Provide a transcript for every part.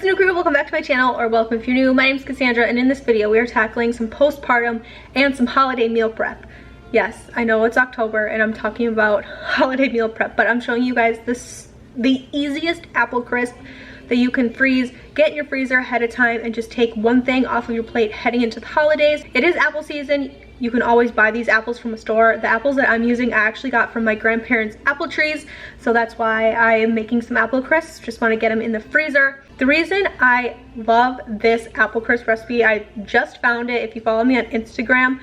new crew, welcome back to my channel, or welcome if you're new. My name is Cassandra, and in this video we are tackling some postpartum and some holiday meal prep. Yes, I know it's October and I'm talking about holiday meal prep, but I'm showing you guys the easiest apple crisp that you can freeze, get in your freezer ahead of time, and just take one thing off of your plate heading into the holidays. It is apple season. You can always buy these apples from a store. The apples that I'm using I actually got from my grandparents' apple trees, so that's why I am making some apple crisps. Just want to get them in the freezer. The reason I love this apple crisp recipe, I just found it. If you follow me on Instagram,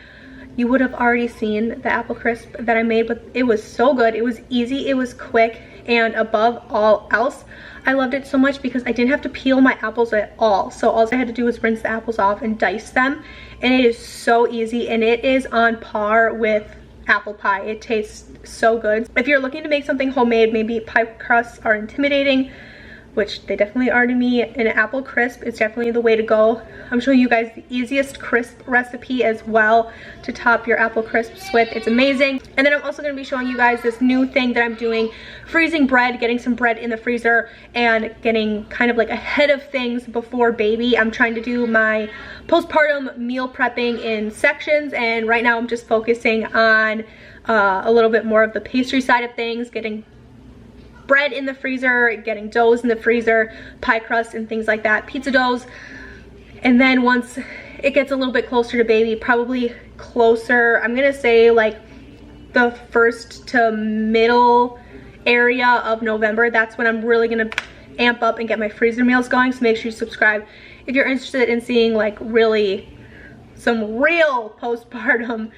you would have already seen the apple crisp that I made, but it was so good. It was easy, it was quick, and above all else, I loved it so much because I didn't have to peel my apples at all. So all I had to do was rinse the apples off and dice them, and it is so easy, and it is on par with apple pie. It tastes so good. If you're looking to make something homemade, maybe pie crusts are intimidating, which they definitely are to me, an apple crisp is definitely the way to go. I'm showing you guys the easiest crisp recipe as well to top your apple crisps with. It's amazing. And then I'm also going to be showing you guys this new thing that I'm doing, freezing bread, getting some bread in the freezer and getting kind of like ahead of things before baby. I'm trying to do my postpartum meal prepping in sections, and right now I'm just focusing on a little bit more of the pastry side of things, getting bread in the freezer, getting doughs in the freezer, pie crust and things like that, pizza doughs. And then once it gets a little bit closer to baby, probably closer, I'm gonna say like the first to middle area of November, that's when I'm really gonna amp up and get my freezer meals going. So make sure you subscribe if you're interested in seeing like some real postpartum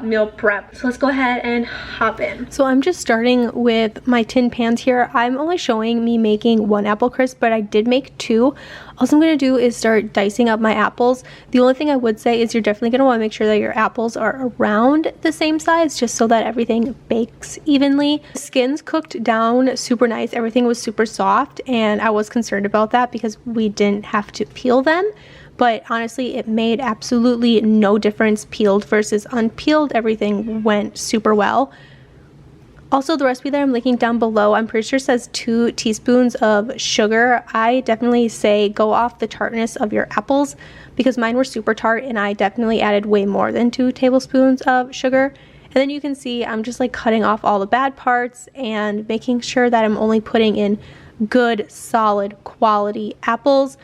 meal prep. So let's go ahead and hop in. So I'm just starting with my tin pans here. I'm only showing me making one apple crisp, but I did make two. All I'm going to do is start dicing up my apples. The only thing I would say is you're definitely going to want to make sure that your apples are around the same size, just so that everything bakes evenly. The skins cooked down super nice. Everything was super soft, and I was concerned about that because we didn't have to peel them. But honestly, it made absolutely no difference peeled versus unpeeled. Everything went super well. Also, the recipe that I'm linking down below, I'm pretty sure says 2 teaspoons of sugar. I definitely say go off the tartness of your apples because mine were super tart, and I definitely added way more than 2 tablespoons of sugar. And then you can see I'm just like cutting off all the bad parts and making sure that I'm only putting in good, solid, quality apples.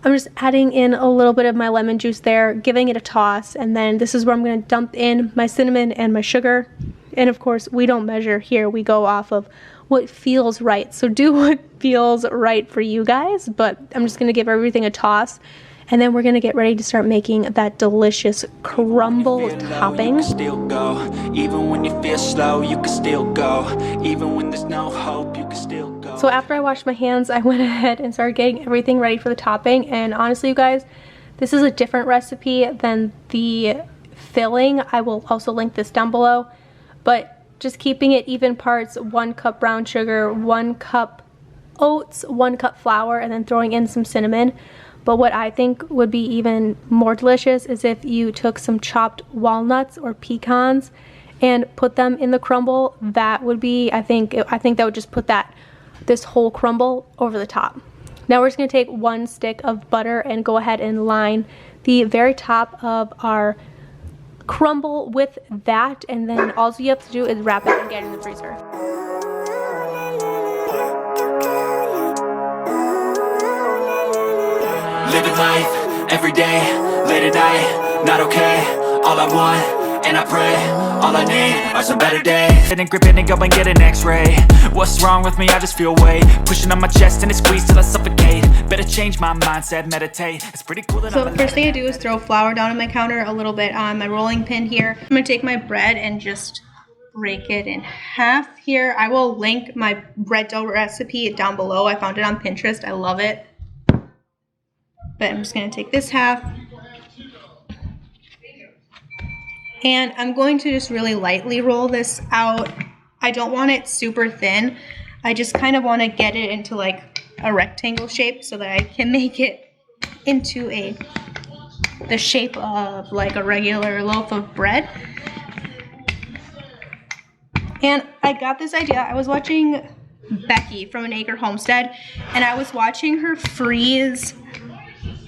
I'm just adding in a little bit of my lemon juice there, giving it a toss, and then this is where I'm going to dump in my cinnamon and my sugar. And of course, we don't measure here. We go off of what feels right. So do what feels right for you guys, but I'm just going to give everything a toss. And then we're going to get ready to start making that delicious crumble topping. Even when you feel slow, you can still go. Even when there's no hope, you can still go. So after I washed my hands, I went ahead and started getting everything ready for the topping. And honestly, you guys, this is a different recipe than the filling. I will also link this down below. But just keeping it even parts, 1 cup brown sugar, 1 cup oats, 1 cup flour, and then throwing in some cinnamon. But what I think would be even more delicious is if you took some chopped walnuts or pecans and put them in the crumble. That would be, I think that would just put this whole crumble over the top. Now we're just going to take 1 stick of butter and go ahead and line the very top of our crumble with that, and then all you have to do is wrap it and get it in the freezer. Living life, every day, late at night, not okay. All I want, and I pray, all I need are some better days. And grip it and go and get an x-ray. What's wrong with me? I just feel weight pushing on my chest and it squeezes till I suffocate. Better change my mindset, meditate. It's pretty cool that So first thing I do is throw flour down on my counter, a little bit on my rolling pin here. I'm going to take my bread and just break it in half here. I will link my bread dough recipe down below. I found it on Pinterest. I love it. But I'm just going to take this half, and I'm going to just really lightly roll this out. I don't want it super thin. I just kind of want to get it into like a rectangle shape so that I can make it into the shape of like a regular loaf of bread. And I got this idea. I was watching Becky from An Acre Homestead, and I was watching her freeze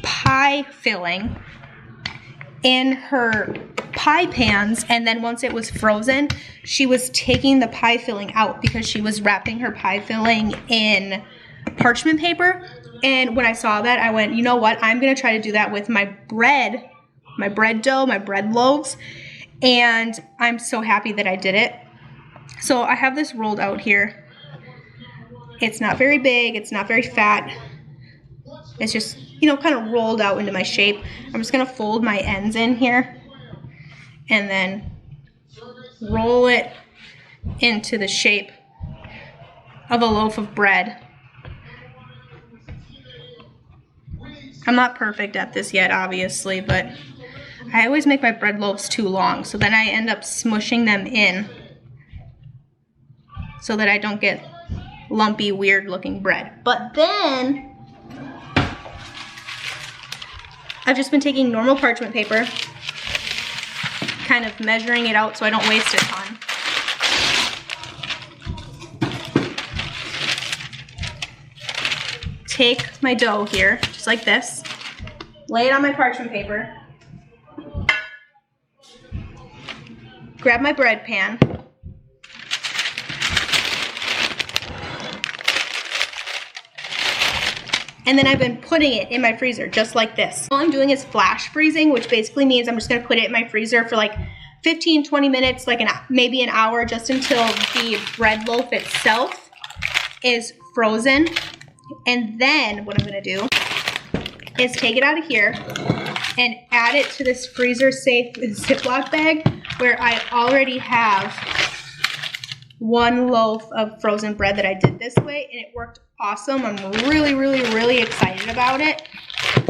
pie filling in her pie pans, and then once it was frozen, she was taking the pie filling out because she was wrapping her pie filling in parchment paper. And when I saw that, I went, you know what, I'm gonna try to do that with my bread dough, my bread loaves, and I'm so happy that I did it. So I have this rolled out here. It's not very big, it's not very fat. It's just, you know, kind of rolled out into my shape. I'm just gonna fold my ends in here and then roll it into the shape of a loaf of bread. I'm not perfect at this yet, obviously, but I always make my bread loaves too long, so then I end up smushing them in so that I don't get lumpy, weird looking bread. But then I've just been taking normal parchment paper, kind of measuring it out so I don't waste a ton. Take my dough here, just like this, lay it on my parchment paper, grab my bread pan, and then I've been putting it in my freezer just like this. All I'm doing is flash freezing, which basically means I'm just gonna put it in my freezer for like 15-20 minutes, like maybe an hour, just until the bread loaf itself is frozen. And then what I'm gonna do is take it out of here and add it to this freezer safe Ziploc bag where I already have one loaf of frozen bread that I did this way, and it worked awesome. I'm really, really, really excited about it.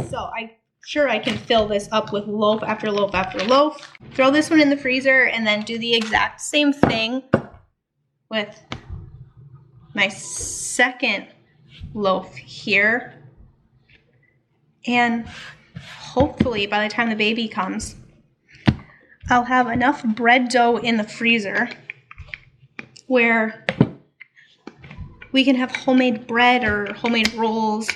So I'm sure I can fill this up with loaf after loaf after loaf. Throw this one in the freezer and then do the exact same thing with my second loaf here. And hopefully by the time the baby comes, I'll have enough bread dough in the freezer where we can have homemade bread or homemade rolls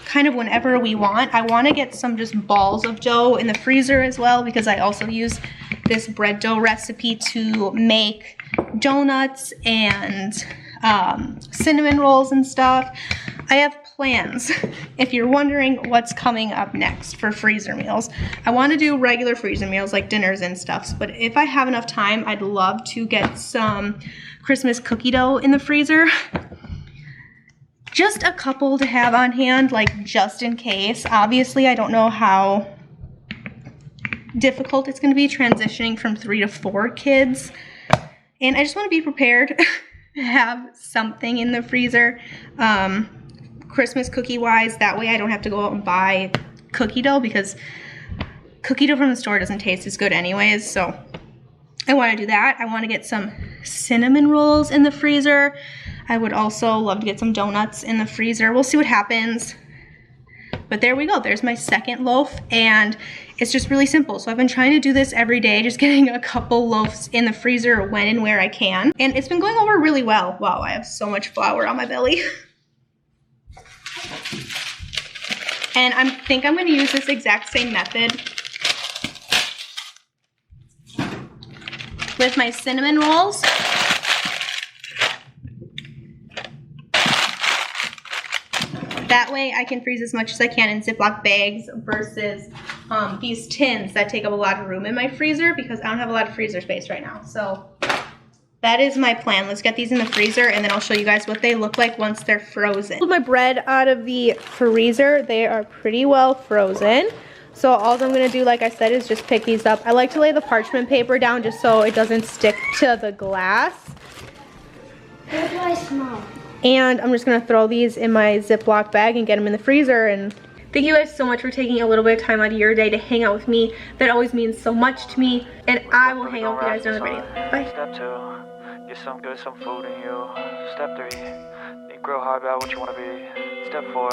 kind of whenever we want. I want to get some just balls of dough in the freezer as well, because I also use this bread dough recipe to make donuts and cinnamon rolls and stuff. I have plans. If you're wondering what's coming up next for freezer meals, I want to do regular freezer meals like dinners and stuff, but if I have enough time, I'd love to get some Christmas cookie dough in the freezer. Just a couple to have on hand, like just in case. Obviously, I don't know how difficult it's going to be transitioning from 3 to 4 kids, and I just want to be prepared to have something in the freezer. Christmas cookie wise, that way I don't have to go out and buy cookie dough, because cookie dough from the store doesn't taste as good anyways. So I want to do that. I want to get some cinnamon rolls in the freezer. I would also love to get some donuts in the freezer. We'll see what happens. But there we go. There's my second loaf, and it's just really simple. So I've been trying to do this every day, just getting a couple loaves in the freezer when and where I can. And it's been going over really well. Wow, I have so much flour on my belly. And I think I'm going to use this exact same method with my cinnamon rolls. That way I can freeze as much as I can in Ziploc bags versus these tins that take up a lot of room in my freezer, because I don't have a lot of freezer space right now. So that is my plan. Let's get these in the freezer, and then I'll show you guys what they look like once they're frozen. I pulled my bread out of the freezer. They are pretty well frozen. So all I'm gonna do, like I said, is just pick these up. I like to lay the parchment paper down just so it doesn't stick to the glass. What do I smell? And I'm just gonna throw these in my Ziploc bag and get them in the freezer. And thank you guys so much for taking a little bit of time out of your day to hang out with me. That always means so much to me. And I will hang out with you guys in the video. Bye. Step 2, get some good, some food in you. Step 3, think real hard about what you want to be. Step 4,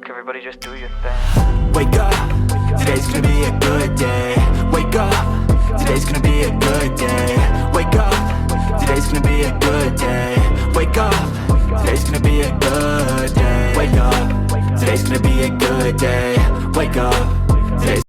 everybody just do your thing. Wake up, today's gonna be a good day. Wake up, today's gonna be a good day. Wake up, today's gonna be a good day. Wake up, today's gonna be a good day. Wake up, today's gonna be a good day. Wake up.